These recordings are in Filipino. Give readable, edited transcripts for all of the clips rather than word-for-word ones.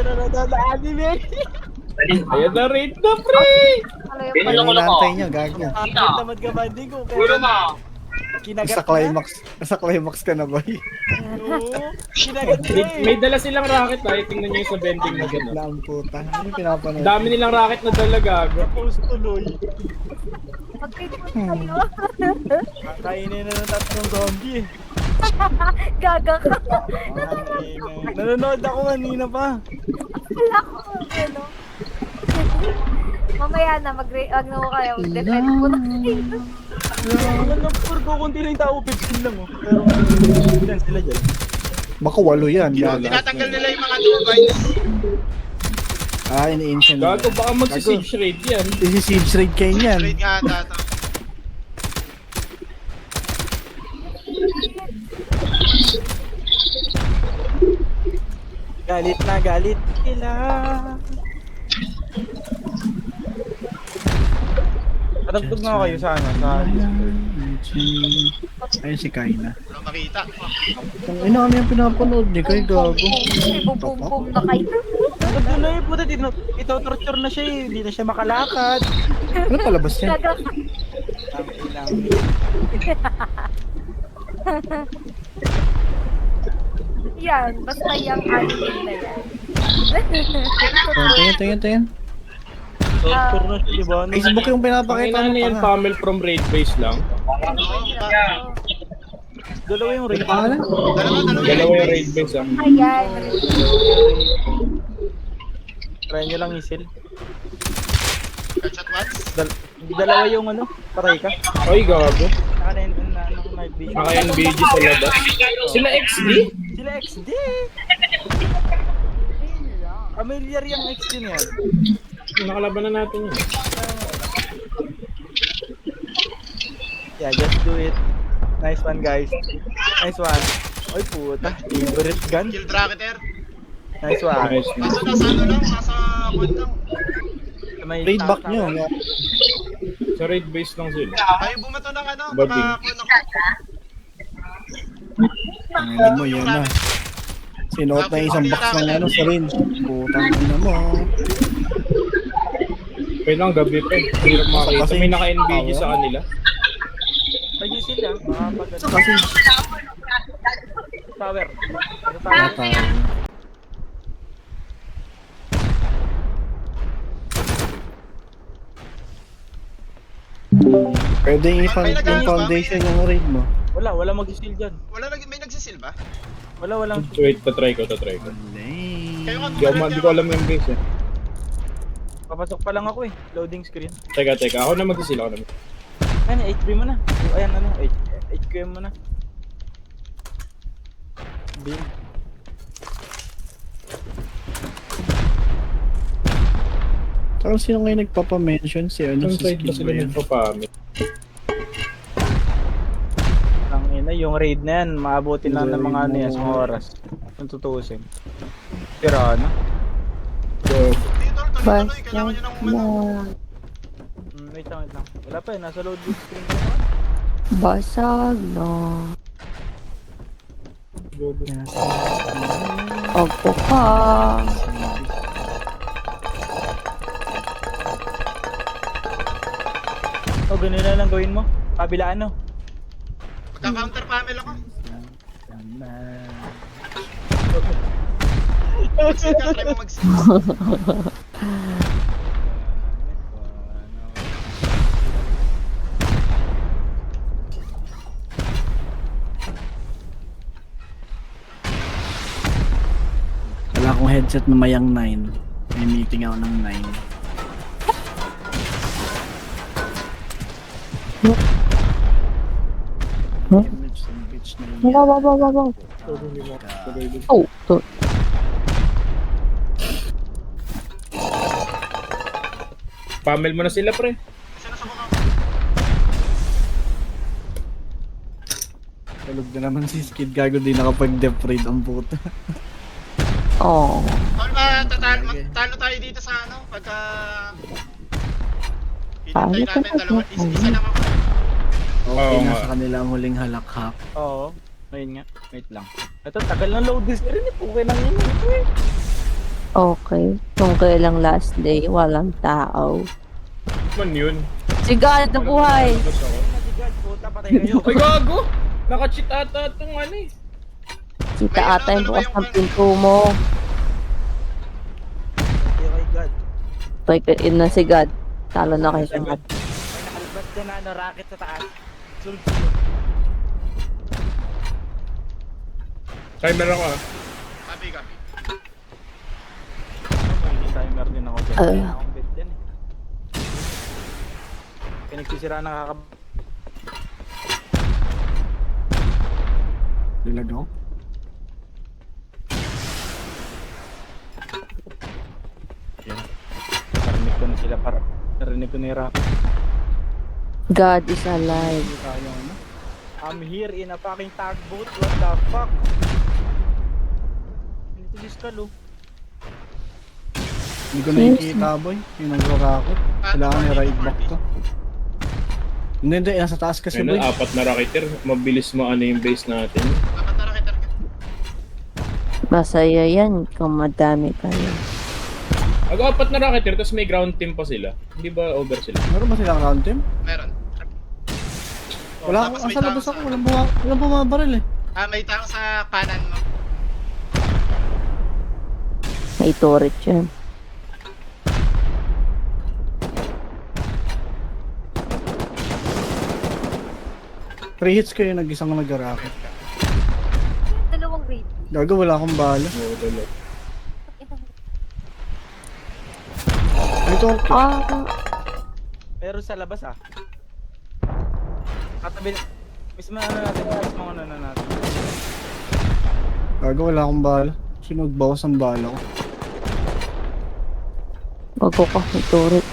nanonood na anime. Ayan na raid na, pre! Ano ko Nantay niya, gago. Tamad ka banding ko. Pero kinagat Sa climax ka na, boy. Oo, kinagat ka eh. May dala silang racket tayo. Tingnan nyo yung sa vending na gano'n. Lang puta. Ano yung pinapanood? Dami nilang racket na dala, gago. Post tuloy. Mag-Facebook tayo. Kainin na ng tatlong zombie eh. Gaga ka. Nanonood ako kanina pa. Wala ko. Ano? Mamaya na, ano kayo, defend mo na kayo. Ang number ko, kunti lang yung tao, 15 lang oh. Pero ilan sila dyan? Baka 8 yan, gago. Tinatanggal nila yung mga turbines. Ini-ancient na. Gago, baka magsi-siege raid yan. Isi-siege raid kayo niyan. Trade nga ata ito. Galit na galit sila. Patagtog nga kayo sa ano, sa... Ayun si Kaina. Wala makita. Ano yung pinapanood niya kay gago? Bum-bum-bum na kayo. Doon na yung puta, ito-torture na siya eh, hindi na siya makalakad. Ano palabas niya? Gaga ka. Ang ilang. Yan, basta yung anime na yan. Tingin. Torture na siya, diba? Facebook yung pinapakita Pakita mo na yan, pa. Pamel from raid base lang. Dalawa yung raid. Pangalan? Dalawa yung raid base, ah. Ayan. Try nyo lang isil. Headshot once. Dalawa yung ano, paray ka. Ay, gago. Night vision. Naka-NBG sa labas. Sila XD? Sila XD! Familiar yung XD niya. Nakalaban na natin yun. Yeah, just do it. Nice one, guys. Nice one. Oy, puta. Favorite gun. Kill bracketer. Nice one. Nice. Kaso nasa ano lang, nasa wood lang. May Raid back nyo. Sa raid base lang sila. Tayo bumato ng ano, Bading. makakuha ng... Ano mo yun na. Sinuot na isang box ng ano sa range. Putang ina mo. Pwede lang gabi pa eh. Hirap makakita. May naka-NBG sa kanila. Pag sila, makapag... Kasi Tower. bata. Pwede yung foundation yung raid mo. Wala mag-steal dyan. Wala lagi, may nagsisil ba? Walang... Wait, tatry ko. Kayo nga, Hindi ko alam yung base eh. Papasok pa lang ako eh. Loading screen. Teka. Ako na mag-sila. Ako na. Ayan, HP mo na. Ayan, ano, HQM mo na. Bin. Pero sino ngayon nagpapa-mention si ano Yung si side ba Skid sila ba yun? nagpapamit? Ang ina, yung raid na yan, maabutin lang ng mga ano yan, sa oras. Kung tutuusin. Pero ano? Dito, tuloy-tuloy, kailangan nyo ng umano. Wait lang. Wala pa eh, nasa loading screen ko naman. Basag na. Opo ka. O, ganun na lang gawin mo. Kabilaan no. Magka-counter panel ako. Mag-seal ka, try mo mag-seal. Wala akong headset na mayang 9. May meeting ako ng 9. Huh? Wow. Oh, to. Pamel mo na sila, pre. Isa na sa mukha. Tulog na naman si Skid, gago di nakapag-dep raid ang puta. Oh. Talo tayo dito sa ano, pagka... Talo Pinantay natin, tayo. isa naman. Okay, Oo nga. nasa kanila ang huling halakhak. Oo. Ngayon nga. Wait lang. Ito, tagal ng loading screen eh. Okay lang yun. Okay. Kung kailang last day, walang tao. Man yun. Si God na buhay! Labas ako. Madigas, puta, patay kayo. Ay, gago! Naka-cheat ata itong ano eh. Kita Ayun, ata yung ano ba bukas yung ng pinto mo. Okay, kay God. Yun na si God. Talo na kay God. May nakalabas dyan na ano, rocket sa taas. Sunod-sunod. Timer ako ah. Copy. May timer din ako dyan. Ah. Kaya akong bed dyan eh. Pinagsisira na Lilag ako. Narinig ko na sila para. Narinig ko na yung rocket. God is alive. Hindi kaya ano. I'm here in a fucking tugboat. What the fuck? Ito yung skull oh. Hindi ko nakikita, boy. Yung nag-rocket. Kailangan i-ride back to. Hindi, nasa taas kasi, Ngayon, boy. 4 na rocketeer. Mabilis mo ano yung base natin. Dapat na rakit. Masaya yan kung madami kayo. Ako 4 na rocketeer, tapos may ground team pa sila. Hindi ba over sila? Meron ba silang round team? Meron. Wala Tapos akong, may asa labas tao ako, walang bumabaril eh. May tao sa kanan mo. May turret yan. Three hits kayo, nag-isang nag-rocket. Dalawang raid. Gago, wala akong bala. Oo, dalo. Ito, Pero sa labas ah. Katabi. Mismo ano natin. Mismo ano na natin. gago, wala akong bala. Sino nagbawas ang bala ko? Wag ko ka, may turret.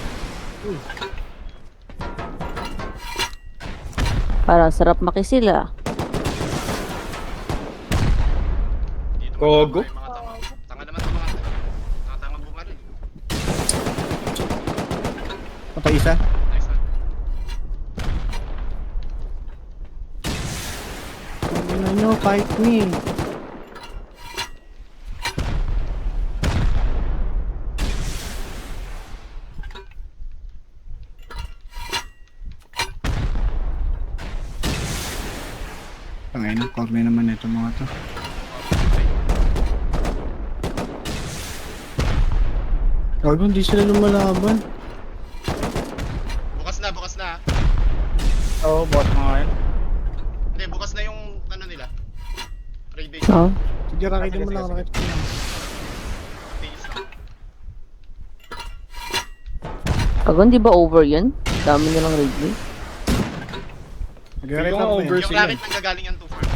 Parang sarap makisila. Dito Kogo? mga tama. Tanga naman ito mga tanga bumaril. Patay isa? Nice one. Ano nyo, fight me. Tangay na, corner naman ito mga to. Gago, hindi sila lumalaban. Bukas na. Oo, bot mga yun. Hindi, bukas na yung ano nila. Raid base. No? Sige, rakitin mo Sige, lang, sige, rakitin mo lang. Base na. Pag hindi ba over yun? Dami nilang raid base. Mag-rakitin Feel ko mo over yan. Yung sila. rakit nang gagaling yan 2-4.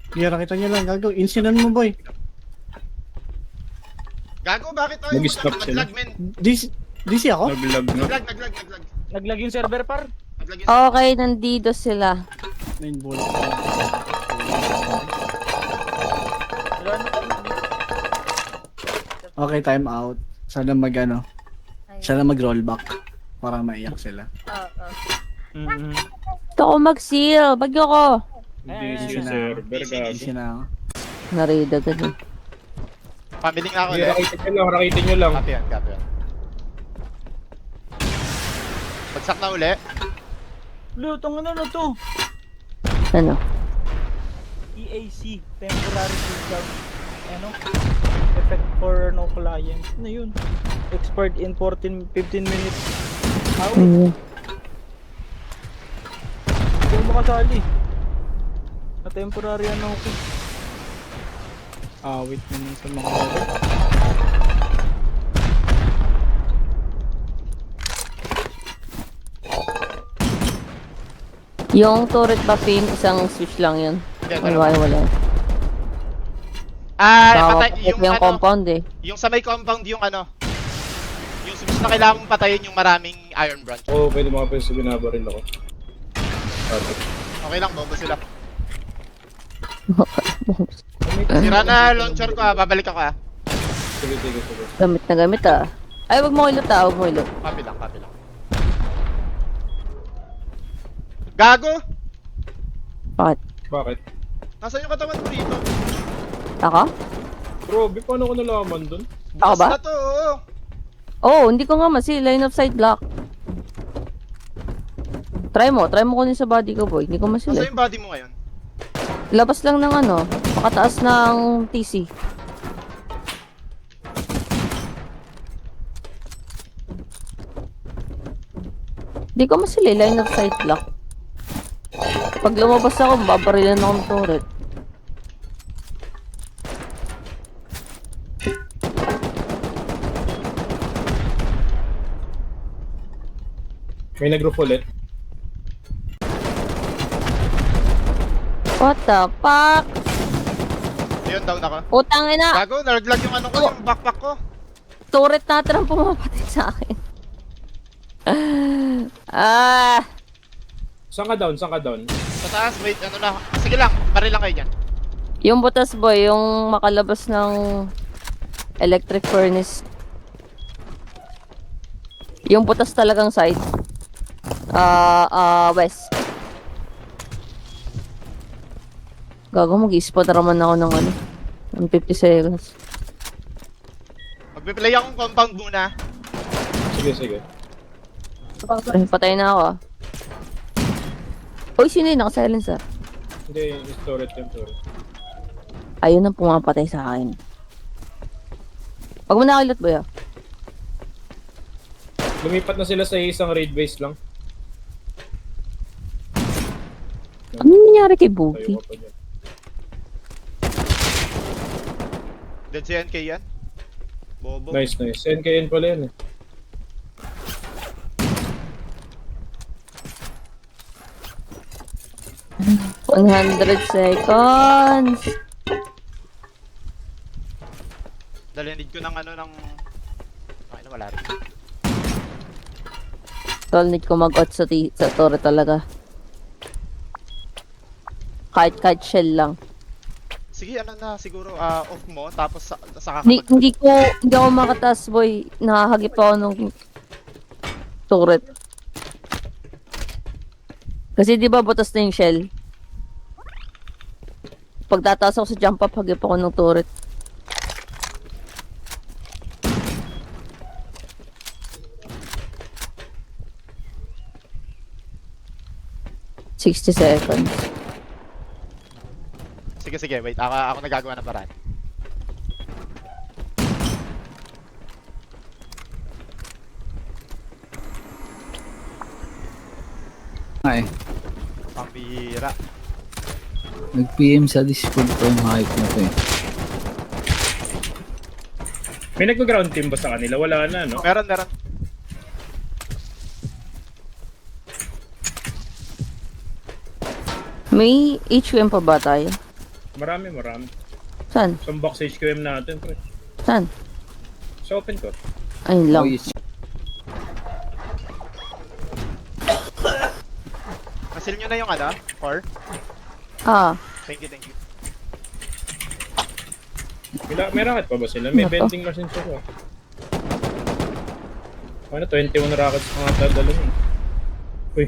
Sige, rakitan nyo lang, gago. Insinan mo, boy. Gago, bakit tayo? Nag-stop sila. Naglag, men. DC ako? Naglag na. Naglag. Naglag yung server par. Naglag yun. Okay, nandito sila. Nine bullet. Wala na. Okay, time out. Sana sana mag-rollback. Para maiyak sila. Mm-hmm. Gusto ko mag-seal. Bagyo ko. Hindi Eh, siya server, gago. DC na ako. Na-raid agad eh. Pamiling nga ako Hindi, ulit. rakitin nyo lang. Copy yan. Bagsak na uli. Lutong ano na to? Ano? EAC, temporary cooldown. Ano? Effect for no client. Ano yun? Expert in 15 minutes. Awit. Ano? Hindi ko makasali. Na temporary ano ko. Awit naman sa mga Yung turret ba pin, isang switch lang yun. Hindi, Wala, dalawa. wala. Patay. Baka Yung yung ano, compound eh. yung sa may compound yung ano. Yung sumis na kailangan mong patayin yung maraming iron branch. Oo, pwede mga pwede binabaril ako. Okay lang, bobo sila. Sira na launcher ko babalik ako Sige. Gamit na gamit ah. Ay, wag mo ilot ah, wag mo ilot. Copy lang. Gago! Bakit? Bakit? Nasaan yung katawan mo rito? Ako? Grabe, paano ko nalaman dun? Ako Bukas ba? na to, oo. Oo, hindi ko nga masi. Line of sight block. Try mo kunin sa body ko, boy. Hindi ko masila. Nasaan yung body mo ngayon? Labas lang ng ano, pakataas ng TC. Hindi ko masili, line of sight block. Pag lumabas ako, babarilan ako ng turret. May nag-group ulit. What the fuck? Ayun, down ako. Utang ina! Gago, naraglag yung ano ko, yung backpack ko. Turret natin ang pumapatid sa akin. Ah! Saan ka down? Saan ka down? Sa taas, wait, ano na. Sige lang, baril lang kayo dyan. Yung butas boy, yung makalabas ng electric furnace. Yung butas talagang side. West. Gago, mag-i-spot naman ako ng ano. Ng 50 seconds. Magpe-play akong compound muna. Sige, sige. Ay, patay na ako ah. Uy, sino yun? Naka-silence ah. Hindi, yung turret, yung turret. Ayun ang pumapatay sa akin. Huwag mo nakilot boy ah. Lumipat na sila sa isang raid base lang. Ano nangyari kay Tayo Boogie? ka pa dyan. Dead si NK yan. Bobo. Nice, nice. NKN pala yan eh. $100 seconds. Dalinid ko ng ano ng... Ay, na wala rin. Tol, need ko mag-out sa torre talaga. Kahit shell lang. Sige, ano na, siguro off mo, tapos saka ka Hindi ako makatas, boy. Nakahagip ako nung turret. Kasi di ba butas na yung shell? Pag tataas ako sa jump up, hagip ako ng turret. $60 seconds. Sige, sige, wait. Ako nagagawa ng paraan. Nga eh. Pambihira. Nag-PM sa Discord ko yung hype na to eh. May nag-ground team ba sa kanila? Wala na, no? Meron, meron. May HQM pa ba tayo? Marami, marami. Saan? Isang box HQM natin, pre. Saan? Sa open court. Ayun lang. Oh, yes. Nasil nyo na yung ano? Core? Ah, Thank you, thank you. May rocket pa ba sila? May Ano to? vending machine sila. Ano, 21 rockets mga dadalo mo. Uy.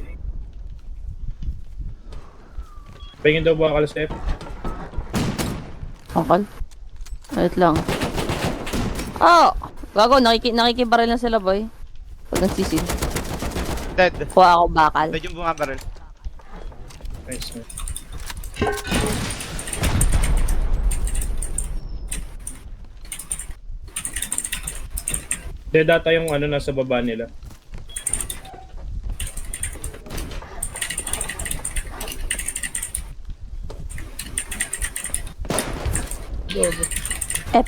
Pahingin daw ba akala sa F? akal. Wait lang. Oh! Gago, nakikibaril na sila, boy. Pag nagsisid. Dead. Kuha ako bakal. Dead yung bunga barrel. Nice, man. Dead data yung ano nasa baba nila. Ep.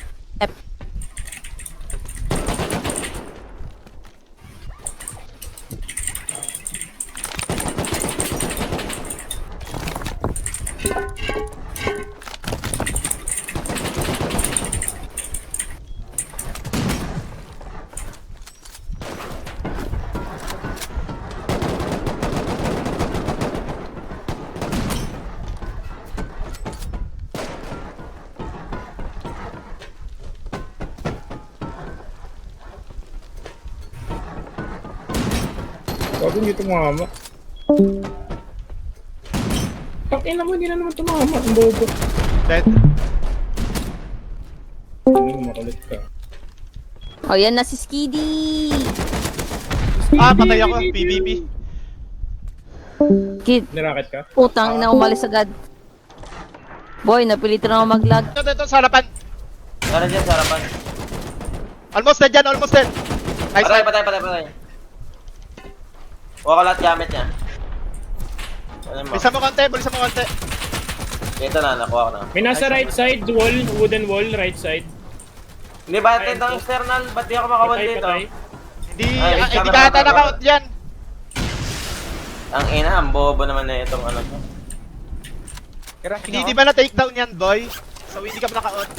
Huwag hindi tumama. Ang ina mo, hindi na naman tumama. Ang bobo. Dead. Ano, makalit ka. Oh, yan na si Skiddy! Ah, patay ako. PvP. Kid, Nirakit ka? putang ina, umalis agad. Boy, napilitan ako mag-lag. Ito, sa harapan. Meron dyan sa harapan. Almost dead yan, almost dead. Nice Patay, one. patay. Huwag ko lahat gamit niya. Ano mo? Bilisan mo konti. Ito na, nakuha ko na. May nasa right side, wall, wooden wall, right side. Hindi ba ito ang external? Ba't di ako makawal Patay, dito? patay. Hindi ka ata naka-out dyan. Ang ina, ang bobo naman na itong ano to. Hindi ba na-takedown yan, boy? So hindi ka pa naka-out.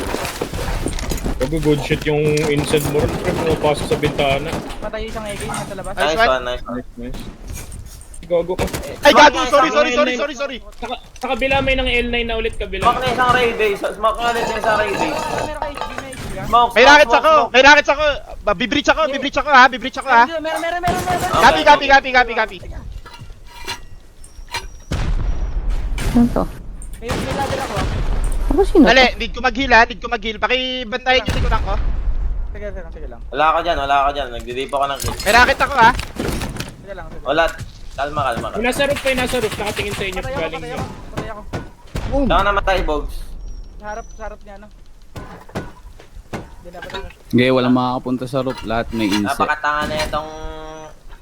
Good shit yung inside mo rin. Pre, pumapasok sa bintana. Patay isang AK nasa labas. Nice Nice one. one, nice one. Nice. Gago ka. Ay, gago! Sorry. Sa kabila may nang L9 na ulit kabila. Smoke na isang ray base. Smoke na ulit yung isang ray base. Meron ka HP na HP ka? Smoke, May rockets smoke, ako! smoke. May rockets ako! Bibreach ako ha! Meron. Copy. Ano to? May ladder ako. Ako sino to? Dali, need ko mag-heal. Pakibantayin yung likuran ko. Sige lang. Wala ako dyan. Nagdidipo ako ng kill. May rocket ako ha! Sige lang. Wala. Kalma ka. Yung nasa roof pa yung nasa roof. Nakatingin sa inyo galing niya. Patay ako. Boom! Saan ka namatay, Bogs? Sa harap niya, ano? Hindi na patay. Hindi, walang makakapunta sa roof. Lahat may insect. Napakatanga na itong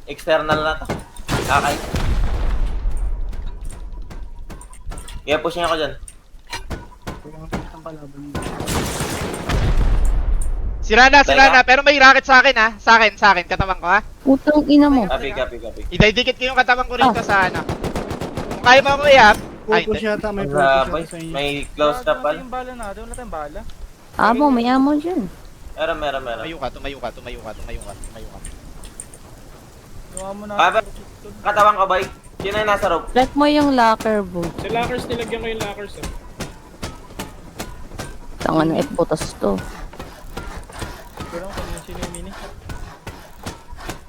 external na to. Kakay. Kaya push niya ako dyan. Sira na, pero may rocket sa akin ha. Sa akin, katawan ko ha. Putang ina mo. Copy. Ididikit ko yung katawan ko rito sa ano. Kung kaya mo ako i-up, ay Purple hindi. yata, may Grabe, purple yata sa inyo. may close na pal. Yung bala natin. Wala tayong bala. Amo, may amo dyan. Meron. Tumayo ka. Gawa mo na. Baba, katawan ko, bay. Sino yung nasa rope? Check mo yung locker, bro. Sa lockers, nilagyan ko yung lockers. Ah. Tanga na butas to. Pero kung sino yung mini.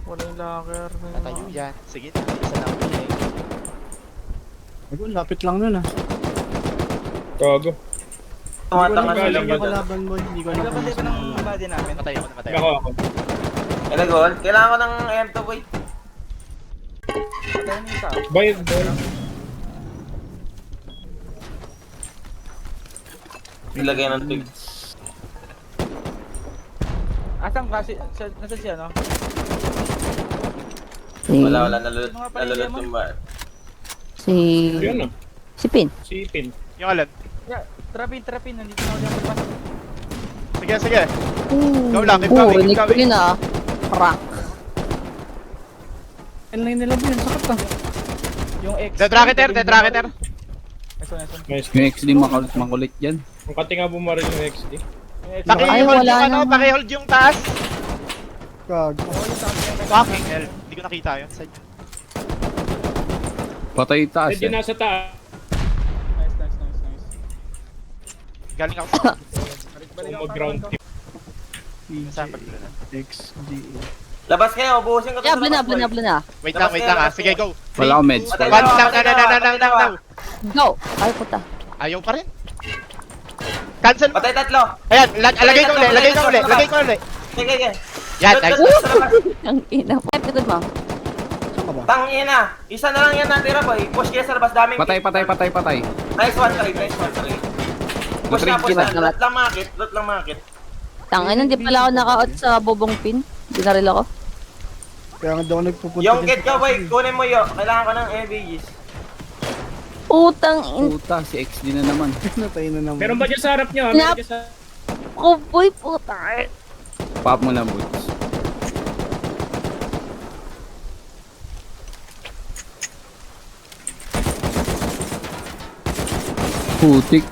Wala yung locker. Natayo yan. Sige, isa na ako eh. Ako, lapit lang nun ah. Gago. Tumatanga Hindi ko sila alam ba yun. Kalaban boy, hindi ko Hindi alam ka kung pa dito saan ng body namin. Namatay ako. Ako. Elagol, kailangan ko ng M2, boy. Patay na yung tao. Bayad. Ilagay ng twig. Asan kasi? Nasaan siya, no? Si... Wala, nalulot yung ba. Si... Yun ah. Si Pin. Si Pin. Yung alam. Yeah, trapin. Nandito na ako dyan magpasok. Sige. Go lang, keep going. Rinig ko yun ah. Prank. L9 nila boy, ang sakit ah. Yung X. Dead rocketer. Nice one. Nice. Yung XD makulit dyan. Ang kati nga bumaril ng XD. Yung X. Ay, Paki-hold wala yung ano, naman. paki-hold yung taas. Gago. Fucking hell. Hindi ko nakita yun. Patay taas Pwede yan. nasa taas. Nice. Galing ako sa... Kung mag-ground tip. Saan pag-blue na? XD. Labas kayo, ubusin ko to Yeah, sa blue labas, boy. na. Wait lang ha. Sige, go. Wala akong meds. Patay One, na, now. Go! Ay, puta. Ayaw pa rin. Cancel mo. Patay tatlo. Ayan, lagay ko ulit. Sige. Yan, Loot, nice. loot, loot, sa labas. Ang ina. Ay, pagod mo. Saan ka ba? Tangina. Isa na lang yan natira, boy. Push kayo sa labas, daming Patay. Nice one, trade. Push na. Natrig kita. Loot lang makit. Tangin, hindi pala ako naka-out sa bobong pin. Binaril ako. Kaya nga daw ako nagpupunta Yung din kit sa ko, boy, taas, kunin mo yun. Kailangan ko ng ABGs. Putang in... Puta, si XD na naman. Natay na naman. Meron ba dyan sa harap nyo? Nap- Meron dyan sa... Oh boy, puta. Pop mo na, boots. Putik.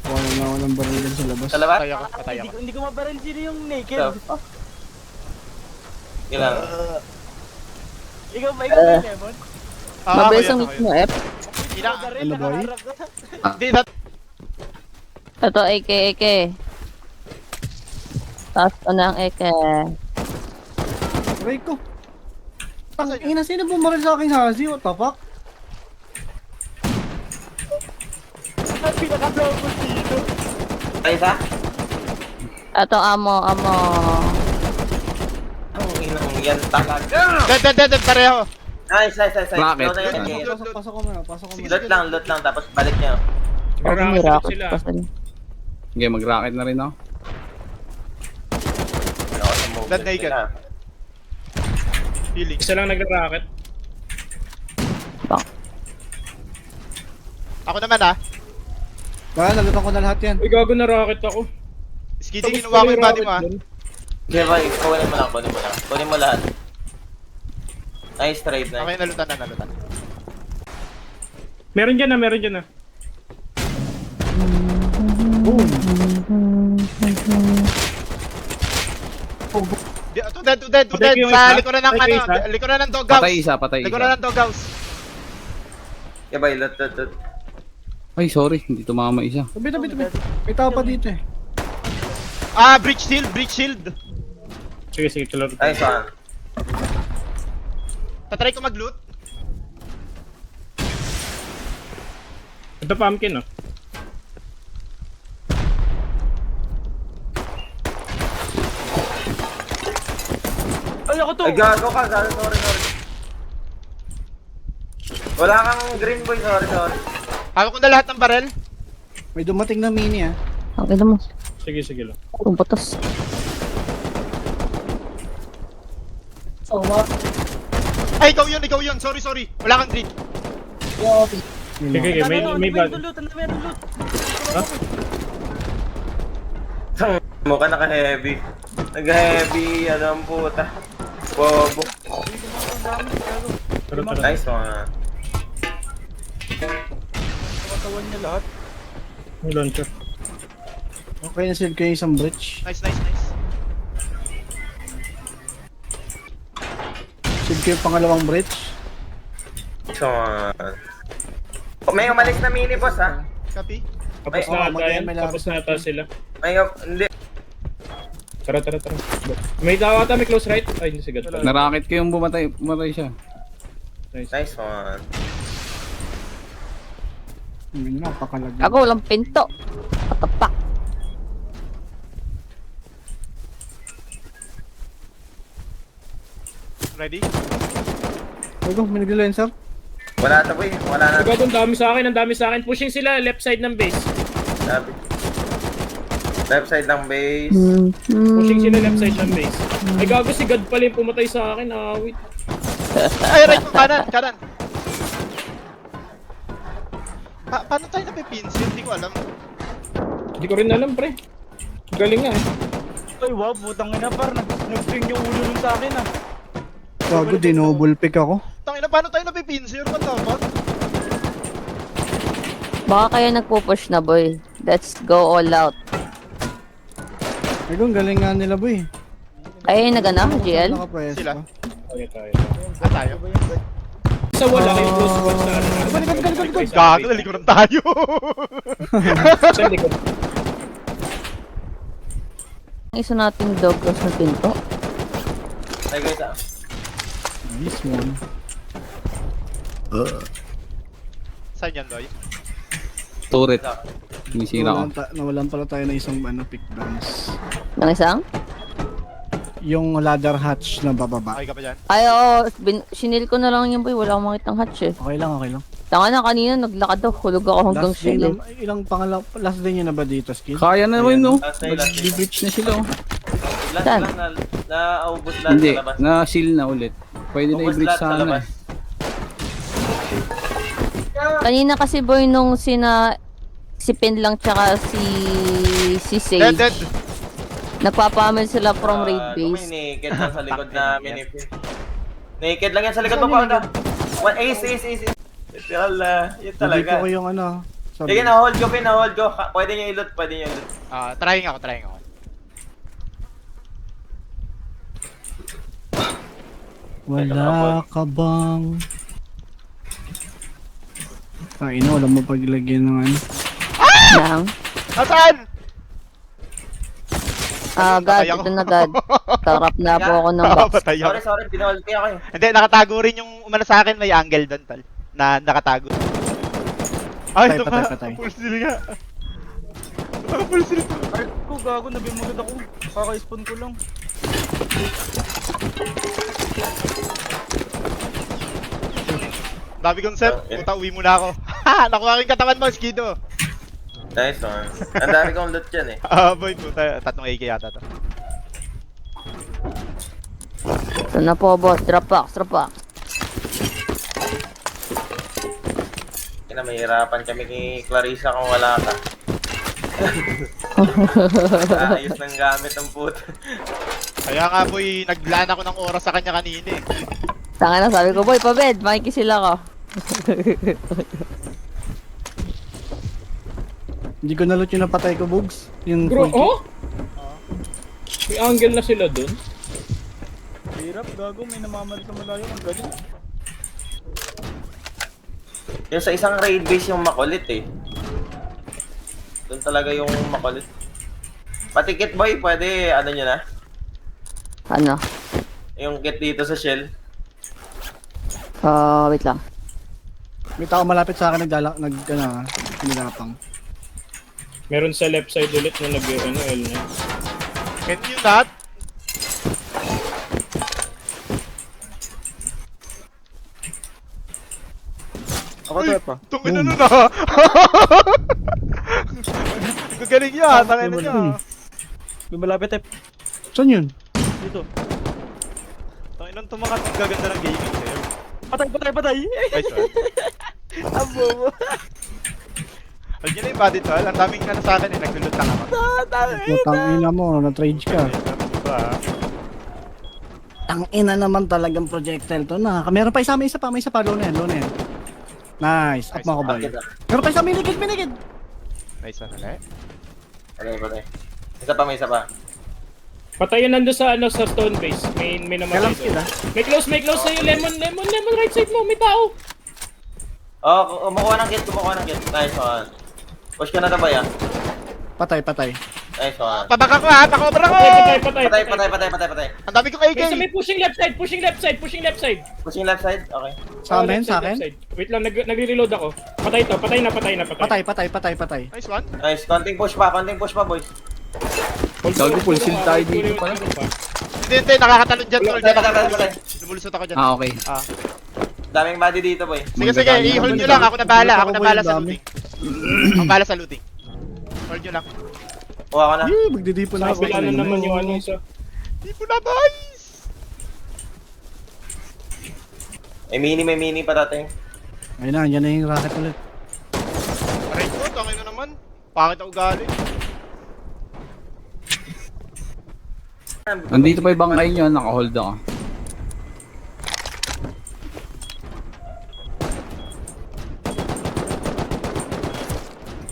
Wala na ako ng baril din sa labas. Sa labas? Patay ako. Hindi ko mabaril sino yung naked. So. Kailangan. Ikaw ba yung Demon? Mabilis ang hit mo, F. Baril, Ano, boy? nakaharap ka. Hindi na. Ito, AK. Taas ko ng AK. Aray ko. Tangina, sino bumaril sa aking hasi? What the fuck? Pinaka-double dito. Ay, isa? Eto, amo. Ang inang yan talaga. Dead, pareho. Nice. Rocket. Load na yun, game. Pasok ko muna. Loot lang, tapos balik niya. Ako may Nagkakasunod rocket sila. pa sila. Sige, mag-rocket na rin ako. Dead naked. Healing. Isa lang nagra-rocket. Ako naman ah. Baka nalutan ko na lahat yan. Uy, gago na rocket ako. Skiddy, kinuha ko yung body mo ah. Okay, boy, kunin mo lang. Kunin mo lahat. Nice trade, Okay, nice. nalutan. Meron dyan na. To dead. Patay ko yung Sa isa. likuran ng Patay ko ano, isa. likuran ng doghouse. Patay isa. Likuran ng doghouse. Okay, boy, loot. Ay, sorry. Hindi tumama isa. Tabi. May tao pa dito eh. Ah, breach shield. Sige, tulad. Nice one. Tatry ko mag-loot. Ito pumpkin, oh. Ay, ako to. Ay, gago ka. Sorry. Wala kang green boy, sorry. Hawak ko na lahat ng barrel. May dumating na mini ah. Okay mo. Sige lang. Puro butas. Ay, ikaw yun. Sorry. Wala kang green. Sige, may bag. Meron loot. Mukha naka-heavy. Nag-heavy, ano ang puta. Bobo. Tara. Nice one. Katawan niya lahat. May launcher. Okay na sila kayo isang bridge. Nice. Sila kayo pangalawang bridge. Nice one. Oh, may umalis na mini boss ha. Copy. Tapos Ay, na oh, ata yan. may Tapos na ata sila. Hindi. Tara. May daw ata, may close right. Ay, hindi sigat. Na-rocket ko yung bumatay siya. Nice one. Hindi na, pakalagyan. Ako, walang pinto. Patapak. Ready? Bago, may nagli-lancer. Wala na boy. Wala na. Gago, ang dami sa akin. Pushing sila, left side ng base. Sabi. Left side ng base. Pushing sila left side ng base. Ay, gago si God pala yung pumatay sa akin. Wait. Ay, right mo, kanan. Paano tayo napipinsin? Hindi ko alam. Hindi ko rin alam, pre. Galing nga eh. Ay, wow, putang ina par. Nag-swing yung ulo nun sa akin ah. Bago, dinouble pick ako. Tangina, paano tayo napipinsin? Ano ba dapat? Baka kaya nagpo-push na, boy. Let's go all out. Bago, ang galing nga nila boy. Ay, nagana, GL? Nakapayas Sila. pa. Okay, tayo. Tayo. Sa wala kayong close one sa ano. Gago, nalikuran tayo. Sa likod. Ang isa nating dog cross na pinto. Ay guys ah. This one. Saan yan, Loy? Turret. Sinisira ko. Nawalan pala tayo ng isang pick dance. Nang isang? Yung ladder hatch na bababa. Okay ka pa dyan? Ay, oo. Sinil ko na lang yun, boy. Wala akong makitang hatch eh. Okay lang. Tanga na, kanina naglakad daw. Hulog ako hanggang Last day, sinil. ilang last day nyo na ba dito, Skill? Kaya na naman, no? Last day. Mag-breach na sila, oh. Last lang naubos lahat Hindi, sa labas. na-seal na ulit. Pwede na Ubos i-breach lahat sa sana labas. eh. Kanina kasi, boy, nung si Pin lang tsaka si Sage. Dead. Nagpapamil sila from raid May base. naked lang sa likod namin eh. Naked lang yan sa likod mo pa. One ace. Literal yun Hindi talaga. ko yung Sige, na-hold ko. Pwede nyo i-loot. Trying ako. Wala ka bang... Wala mo paglagyan ng Nang. Nasaan? God, Patay ako. ito na God. Tarap na po ako ng box. Patay ako. Sorry, pinahold ko ako eh. Hindi, nakatago rin yung umano sa akin. May angle doon, tal. Na nakatago. Ay, Patay, ito patay, ka. patay. Full steal nga. Ito ka, full steal. Ay, ko gago, nabimagad ako. Kaka-spawn ko lang. Dami kong set. Puta, uwi muna ako. Ha! Nakuha ko yung katawan mo, Skido. Nice one. Ang dami kong loot dyan eh. Ah, boy, puta. 3 AK yata to. Ito na po, boss. Drop box, drop box. Kaya mahirapan kami kay Clarissa kung wala ka. Ayos ng gamit ang puto. Kaya nga, boy, naglaan ako ng oras sa kanya kanina eh. Tanga na, sabi ko, boy, pabed. Makikisila ko. Hindi ko nalot yung napatay ko, Bugs. Yung Bro, Polky. oh? May angle na sila dun. Hirap, gago, may namamalit sa malayo. Ang galing. Yung sa isang raid base yung makulit eh. Doon talaga yung makulit. Pati kit boy, pwede ano nyo na? Ano? Yung kit dito sa shell. Wait lang. May tao malapit sa akin nilapang. Meron sa left side ulit na nag-ano, L na. Can you not? Ako to pa. Tungin na na. Gagaling yan, tangin na niya. May malapit eh. Saan yun? Dito. Tangin lang tumakas, ang gaganda ng gaming sa'yo. Patay, patay, patay! Nice one. Ang bobo. Alam niyo na yung body tol, ang daming ano sa akin eh, naglulot lang ako. Tangina mo, na-trade ka. Diba? Tangina naman talagang projectile to na. Meron pa isa, may isa pa, low na yan. Nice, up mo ako boy. Bakit ah? Meron pa isa, minigid. Nice one ulit. Patay, patay. Isa pa, may isa pa. Patayin nando sa ano sa stone base. May namatay Kailang doon. skill ah. May close sa'yo. Lemon, right side mo. May tao. Oh, kumukuha ng kit. Nice one. Push ka na tabay ah. Patay. Nice one. Pabaka ko ha, pakobra ko! Patay. Patay. Ang dami kong AK! May pushing left side. Pushing left side. Pushing left side? Okay. Sa amin, Left sa side, akin. left side. Wait lang, nagre-reload ako. Patay to. Patay na. Patay. Nice one. Nice. Konting push pa, boys. Gago, full shield tayo dito pala. Hindi, nakakatalon dyan tol. Patay. Lumulusot ako dyan. Ah, okay. Daming body dito, boy. Sige, i-hold nyo lang. Ako na bahala sa Dami. looting. Ang bahala sa looting. Hold nyo lang. Kuha ka na. Magdidipon na ako. Kabila na naman yung ano isa. Di po na boys! May mini pa dating. Ayun na, yan na yung rocket ulit. Aray ko, tangin na naman. Pangit ako galing. Nandito pa yung bangkay nyo, naka-hold ako.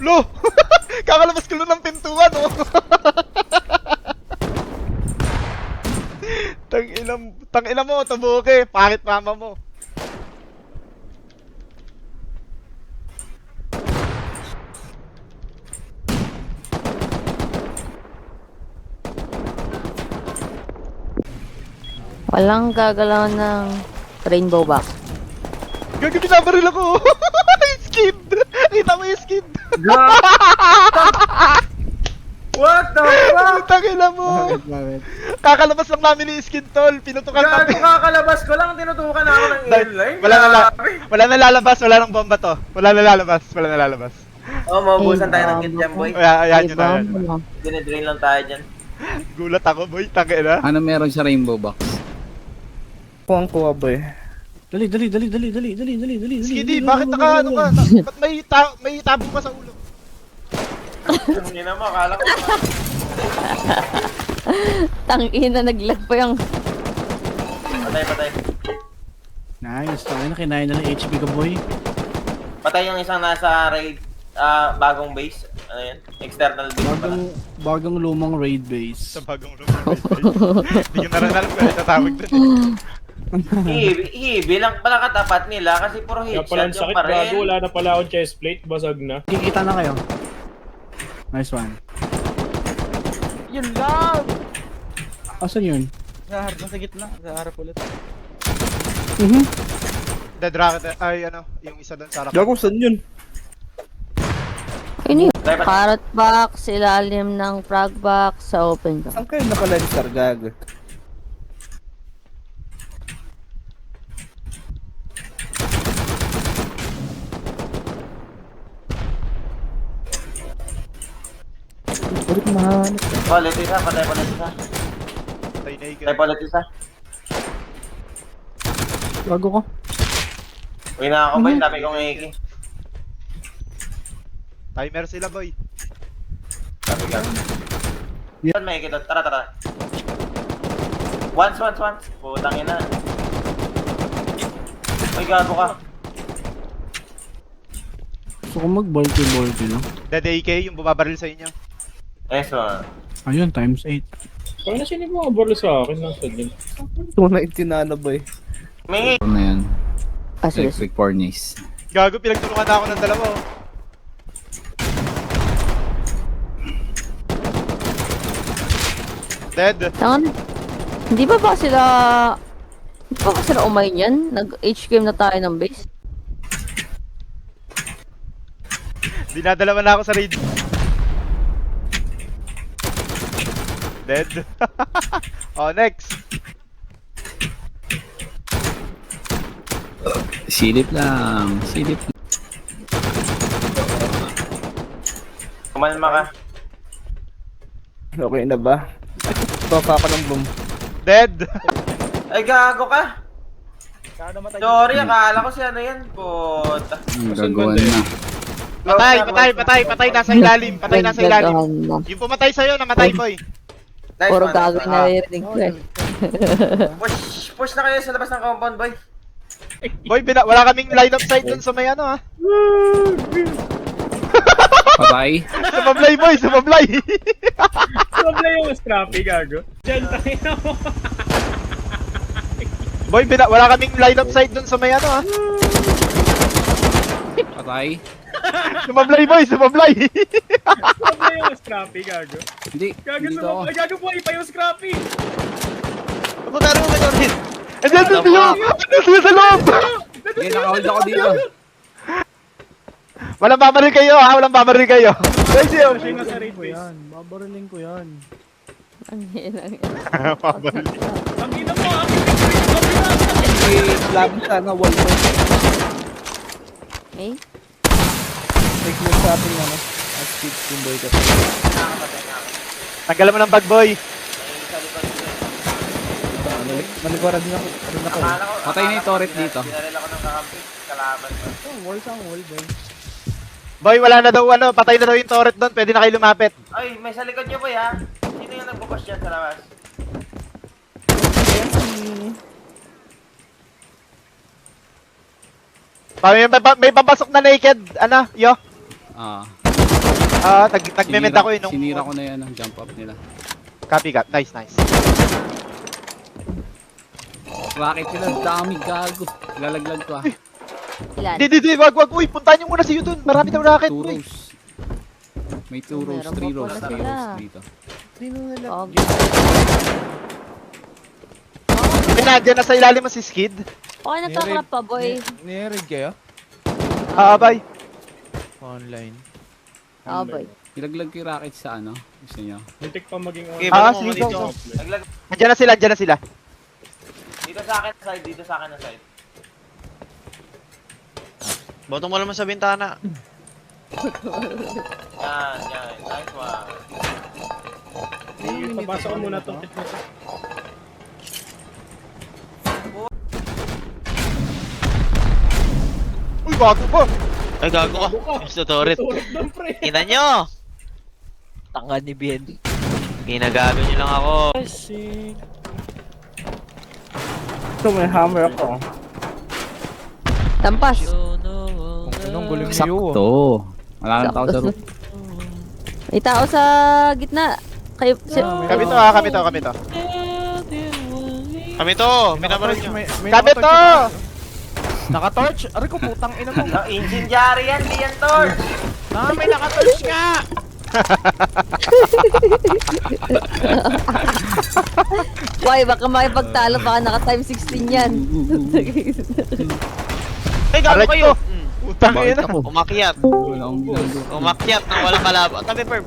Lo! Kakalabas ko lang ng pintuan, oh! Tangina mo, tabuke. Pangit mama mo. Walang gagalaw ng rainbow box. Gagi, binabaril ako. Skid! Kita mo yung skid. What the fuck? Tangina mo. Bakit? Kakalabas lang namin ni skid, tol. Pinutukan Gago, namin. kakalabas ko lang. Tinutukan ako ng airline. Wala na lalabas, wala nang bomba to. Wala na lalabas. Oh, maubusan tayo ng kit dyan, boy. Ayan yun na. Dinidrain lang tayo dyan. Gulat ako, boy. Tangina. Ano meron sa rainbow box? Kuha boy. Dali. Skiddy, bakit naka ano ka? Ba't may tabo ka sa ulo? Hindi na mo, akala ko. Tangina, naglag pa yung... Patay. Nice, tayo na kinain na ng HP ko boy. Patay yung isang nasa raid, bagong base. Ano yan? External base pala. Bagong lumang raid base. Sa bagong lumabas. Hindi ko na rin alam kung ano tatawag doon. Bilang pala katapat nila kasi puro Kaya pala ang headshot yung sakit bago. parel. Wala na pala akong chest plate. Basag na. Kikita na kayo. Nice one. Yun lang! Asan yun? Sa harap, nasa gitna. Sa harap ulit. Dead rocket, ay ano, yung isa doon sa harap. Gago, saan yun? Ayun yun. Try pa. Carrot box, ilalim ng frog box sa open ka. Saan kayo nakalancer, gago? Ulit mahanap. Palit isa, patay palit isa. Patay na Patay palit isa. Gago ko. Uy na ako, boy. Dami kong iki. Timer sila, boy. Dami ka. Yan, may iki doon. Tara, tara. Once. Putang ina. Uy, gago ka. Gusto ko mag-bulky, no? Dead AK, yung bumabaril sa inyo. Eso. Ayun, times 8. Kaya na sinig mga barlo sa akin. Nasa din. Ito na itinana, boy. May Ano na yan? Ah, sige. Electric Furnace. Gago, pinagtulungan na ako ng dalawa. Oh. Dead. Tangan. Hindi ba sila umay niyan? Nag-HQM na tayo ng base? Dinadalawa na ako sa raid. Dead. Oh, next. Silip lang. Silip lang. kumalma ka. Okay na ba? Baba ka ng boom. Dead. Ay, gago ka. Sana matay. Sorry, akala ko si ano yan. Puta. Gagawa na. Patay. Nasa ilalim. Patay nasa ilalim. Gagahan na. Yung pumatay sa'yo, namatay, boy. Nice Puro one. gagawin na naririnig ko eh. Push na kayo sa labas ng compound, boy. Boy, wala kaming line of sight dun sa may ano, ha. Patay. Sumablay, boy. Sumablay. Sobra yung scrappy, gago. Diyan tayo mo. Boy, wala kaming line of sight dun sa may ano, ha. Patay. Sumablay, boy. Sumablay. Sobra yung scrappy, gago. Hindi. Gago Dito ako. sa gago po, ipa yung scrappy. Pagkaro mo kayo rin. And then, sa loob. Sa loob. Sige, nakahold ako dito. Walang babaril kayo, ha. Walang babaril kayo. Guys, yun. Siya nasa raid base. Babariling ko yan. Ang hina. Ang ina mo, aking picture yung kabila. Lagi sana wall ko. Okay? Take mo sa ating ano. As kids yung boy ka. Tanggalan mo ng bag, boy. Maligwara din ako. Akala ko, Patay na yung turret dito. Dinaril ako ng kakampi. Kalaban ko. Wall sa wall, boy. Boy, wala na daw, ano. Patay na daw yung turret doon. Pwede na kayo lumapit. Ay, may sa likod niyo, boy, ha? Sino yung nagbukas dyan sa labas? May papasok na naked. Ano, yo? Ah. Nagme-mend ako, nung... Sinira ko na yan ang jump up nila. Copy. Nice. Rocket sila, dami gago. Lalaglag ko ah. Ilan? Di, wag. Uy, puntahan niyo muna si Yudon. Marami daw rocket, Two uy. rows. May 2 rows, Meron 3 pa rows, pala 3 sila. rows dito. Oh, Nandiyan na sa ilalim mo si Skid. okay na to crap pa boy. Niread kayo? Bye. Online. Oh boy. Ilaglag ko yung rocket sa ano? Gusto nyo? Muntik pa maging on. Sige, go. Naglag... Nandiyan na sila. Dito sa akin na side. Botong mo naman sa bintana. Yan. Nice one. Papasok ko muna itong kit na to. Uy, bago pa. Ay, gago ka. Gusto turret. Turret doon, pre. Ina nyo! Tanga ni Bien. Ginagago nyo lang ako. Ito may hammer ako. Tampas. Anong guling Sakto. Wala kang tao sa roof. May tao sa gitna. Kayo, Kami to. Kami to! Minabaril nyo. Kami to! Naka-torch? Aray ko, putang ina mo. No, incendiary yan, di yan torch. May naka-torch nga! Why, baka makipagtalo, baka naka time 16 yan. Ay, gago Aray kayo! ko. Putang Bakit ako? Umakyat. Wala akong ginagawa. Umakyat nang walang kalaban. Tabi, Perb.